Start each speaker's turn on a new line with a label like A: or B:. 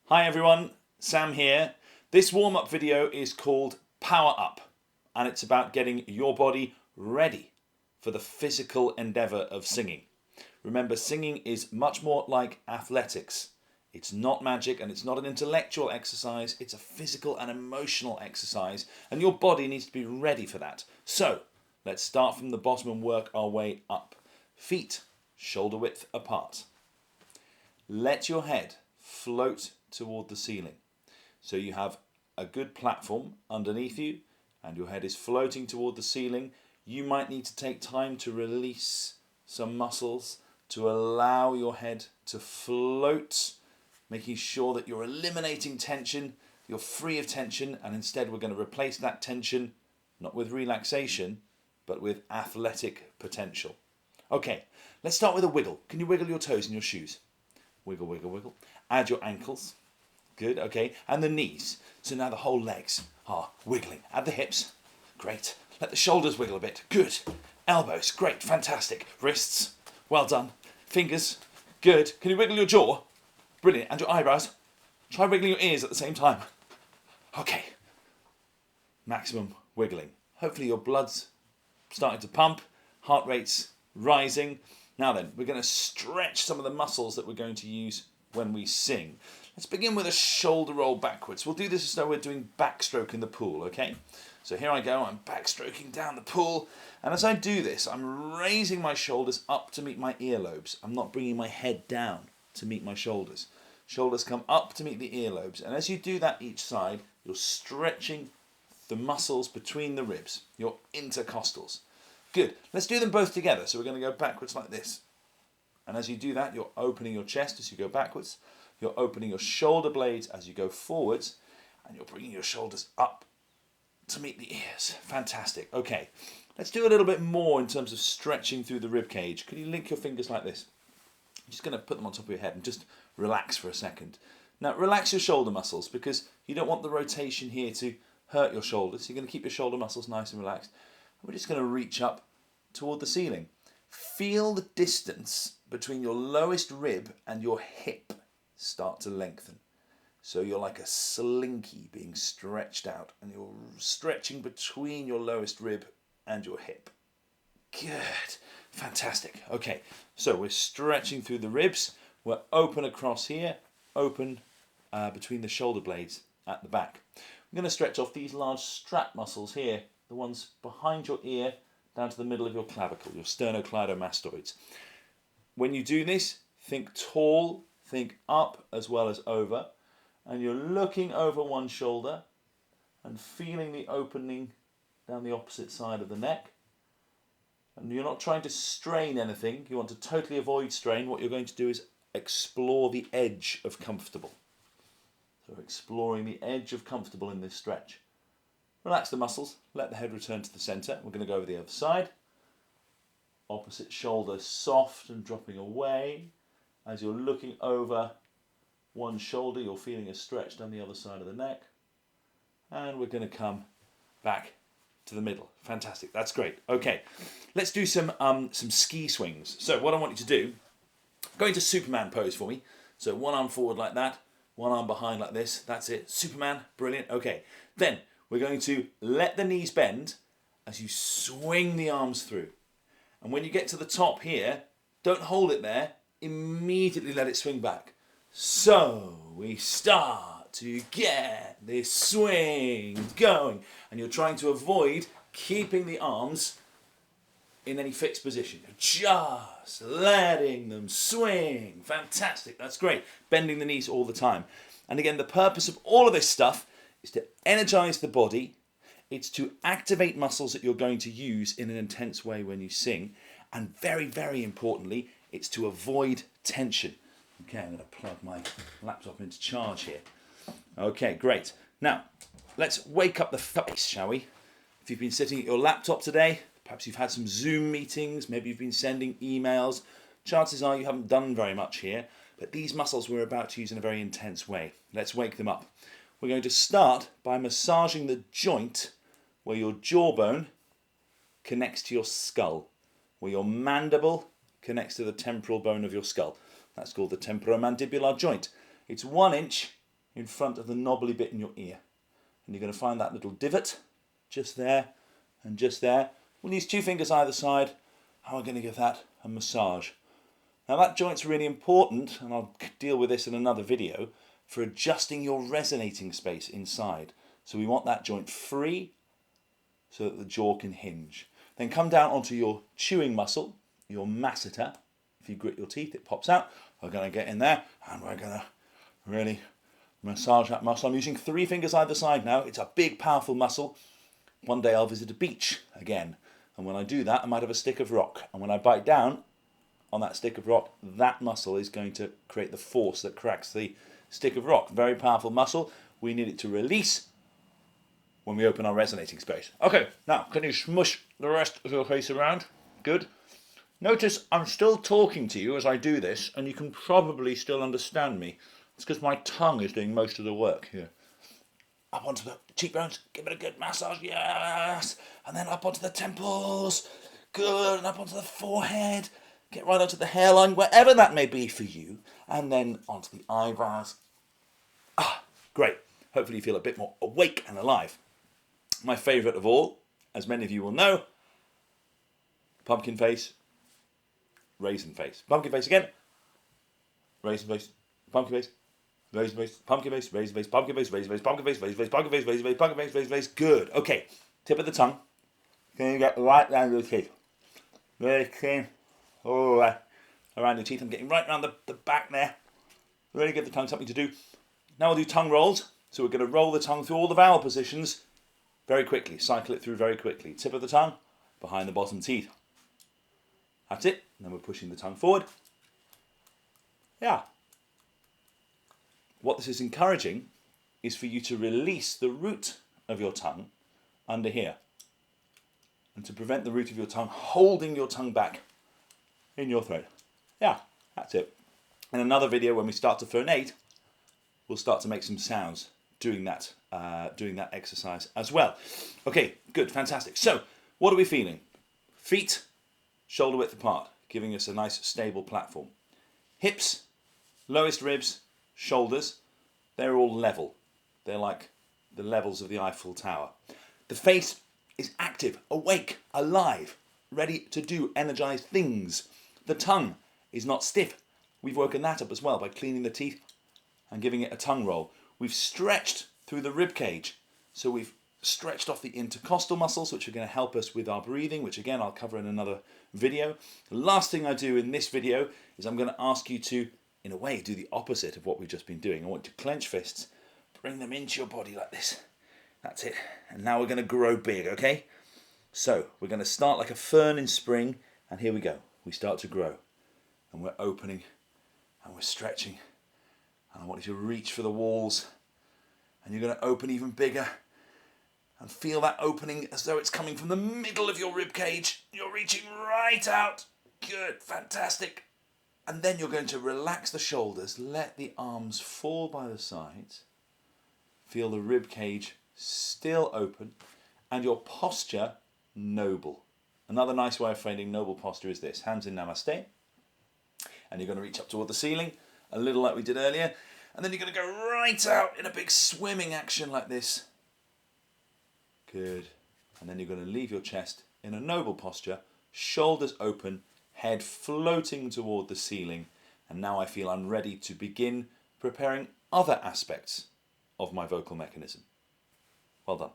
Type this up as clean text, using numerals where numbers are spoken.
A: Hi everyone, Sam here. This warm-up video is called Power Up, and it's about getting your body ready for the physical endeavour of singing. Remember, singing is much more like athletics. It's not magic and it's not an intellectual exercise, it's a physical and emotional exercise, and your body needs to be ready for that. So, let's start from the bottom and work our way up. Feet shoulder width apart. Let your head float toward the ceiling. So you have a good platform underneath you and your head is floating toward the ceiling. You might need to take time to release some muscles to allow your head to float, making sure that you're eliminating tension, you're free of tension, and instead we're going to replace that tension not with relaxation but with athletic potential. Okay, let's start with a wiggle. Can you wiggle your toes in your shoes? Wiggle, wiggle, wiggle. Add your ankles. Good, okay. And the knees. So now the whole legs are wiggling. Add the hips. Great. Let the shoulders wiggle a bit. Good. Elbows. Great. Fantastic. Wrists. Well done. Fingers. Good. Can you wiggle your jaw? Brilliant. And your eyebrows. Try wiggling your ears at the same time. Okay. Maximum wiggling. Hopefully your blood's starting to pump. Heart rate's rising. Now then, we're going to stretch some of the muscles that we're going to use when we sing. Let's begin with a shoulder roll backwards. We'll do this as though we're doing backstroke in the pool, okay? So here I go, I'm backstroking down the pool. And as I do this, I'm raising my shoulders up to meet my earlobes. I'm not bringing my head down to meet my shoulders. Shoulders come up to meet the earlobes. And as you do that each side, you're stretching the muscles between the ribs, your intercostals. Good. Let's do them both together. So we're going to go backwards like this. And as you do that, you're opening your chest as you go backwards. You're opening your shoulder blades as you go forwards. And you're bringing your shoulders up to meet the ears. Fantastic. Okay. Let's do a little bit more in terms of stretching through the rib cage. Can you link your fingers like this? I'm just going to put them on top of your head and just relax for a second. Now, relax your shoulder muscles because you don't want the rotation here to hurt your shoulders. You're going to keep your shoulder muscles nice and relaxed. We're just going to reach up toward the ceiling. Feel the distance between your lowest rib and your hip start to lengthen. So you're like a slinky being stretched out and you're stretching between your lowest rib and your hip. Good. Fantastic. Okay, so we're stretching through the ribs. We're open across here, open between the shoulder blades at the back. I'm going to stretch off these large strap muscles here, the ones behind your ear down to the middle of your clavicle, your sternocleidomastoids. When you do this, think tall, think up as well as over, and you're looking over one shoulder and feeling the opening down the opposite side of the neck. And you're not trying to strain anything, you want to totally avoid strain. What you're going to do is explore the edge of comfortable. So exploring the edge of comfortable in this stretch. Relax the muscles, let the head return to the centre. We're going to go over the other side. Opposite shoulder soft and dropping away. As you're looking over one shoulder, you're feeling a stretch down the other side of the neck. And we're going to come back to the middle. Fantastic, that's great. Okay, let's do some ski swings. So what I want you to do, go into Superman pose for me. So one arm forward like that, one arm behind like this. That's it, Superman, brilliant. Okay, then we're going to let the knees bend as you swing the arms through. And when you get to the top here, don't hold it there, immediately let it swing back. So we start to get this swing going. And you're trying to avoid keeping the arms in any fixed position. Just letting them swing. Fantastic, that's great. Bending the knees all the time. And again, the purpose of all of this stuff is to energize the body. It's to activate muscles that you're going to use in an intense way when you sing. And very, very importantly, it's to avoid tension. Okay, I'm going to plug my laptop into charge here. Okay, great. Now, let's wake up the face, shall we? If you've been sitting at your laptop today, perhaps you've had some Zoom meetings, maybe you've been sending emails. Chances are you haven't done very much here, but these muscles we're about to use in a very intense way. Let's wake them up. We're going to start by massaging the joint where your jawbone connects to your skull, where your mandible connects to the temporal bone of your skull. That's called the temporomandibular joint. It's 1 inch in front of the knobbly bit in your ear. And you're going to find that little divot just there and just there. We'll use 2 fingers either side, and we're going to give that a massage. Now that joint's really important, and I'll deal with this in another video, for adjusting your resonating space inside. So we want that joint free so that the jaw can hinge. Then come down onto your chewing muscle, your masseter. If you grit your teeth, it pops out. We're going to get in there and we're going to really massage that muscle. I'm using 3 fingers either side now. It's a big, powerful muscle. One day I'll visit a beach again. And when I do that, I might have a stick of rock. And when I bite down on that stick of rock, that muscle is going to create the force that cracks the stick of rock. Very powerful muscle. We need it to release when we open our resonating space. Okay, now can you smush the rest of your face around? Good. Notice I'm still talking to you as I do this, and you can probably still understand me. It's because my tongue is doing most of the work here. Up onto the cheekbones, give it a good massage, yes. And then up onto the temples, good, and up onto the forehead. Get right onto the hairline, wherever that may be for you. And then onto the eyebrows. Ah, great. Hopefully you feel a bit more awake and alive. My favourite of all, as many of you will know, pumpkin face, raisin face. Pumpkin face again, raisin face, pumpkin face, raisin face, pumpkin face, raisin face, pumpkin face, raisin face, pumpkin face, raisin face, pumpkin face, raisin face, pumpkin face, raisin face. Good. Okay. Tip of the tongue. Can you get right down your teeth? Really clean. All right. Around your teeth. I'm getting right around the back there. Really give the tongue something to do. Now we'll do tongue rolls. So we're going to roll the tongue through all the vowel positions very quickly. Cycle it through very quickly. Tip of the tongue behind the bottom teeth. That's it. And then we're pushing the tongue forward. Yeah. What this is encouraging is for you to release the root of your tongue under here. And to prevent the root of your tongue holding your tongue back in your throat. Yeah, that's it. In another video when we start to phonate, we'll start to make some sounds doing that exercise as well. Okay, good, fantastic. So, what are we feeling? Feet, shoulder width apart, giving us a nice stable platform. Hips, lowest ribs, shoulders, they're all level. They're like the levels of the Eiffel Tower. The face is active, awake, alive, ready to do energized things. The tongue is not stiff. We've woken that up as well by cleaning the teeth and giving it a tongue roll. We've stretched through the rib cage. So we've stretched off the intercostal muscles, which are going to help us with our breathing, which again I'll cover in another video. The last thing I do in this video is I'm going to ask you to, in a way, do the opposite of what we've just been doing. I want you to clench fists, bring them into your body like this. That's it. And now we're going to grow big, okay? So we're going to start like a fern in spring, and here we go. We start to grow, and we're opening, and we're stretching. And I want you to reach for the walls, and you're going to open even bigger, and feel that opening as though it's coming from the middle of your rib cage. You're reaching right out. Good, fantastic. And then you're going to relax the shoulders, let the arms fall by the sides, feel the rib cage still open, and your posture noble. Another nice way of finding noble posture is this. Hands in Namaste. And you're going to reach up toward the ceiling, a little like we did earlier. And then you're going to go right out in a big swimming action like this. Good. And then you're going to leave your chest in a noble posture, shoulders open, head floating toward the ceiling. And now I feel I'm ready to begin preparing other aspects of my vocal mechanism. Well done.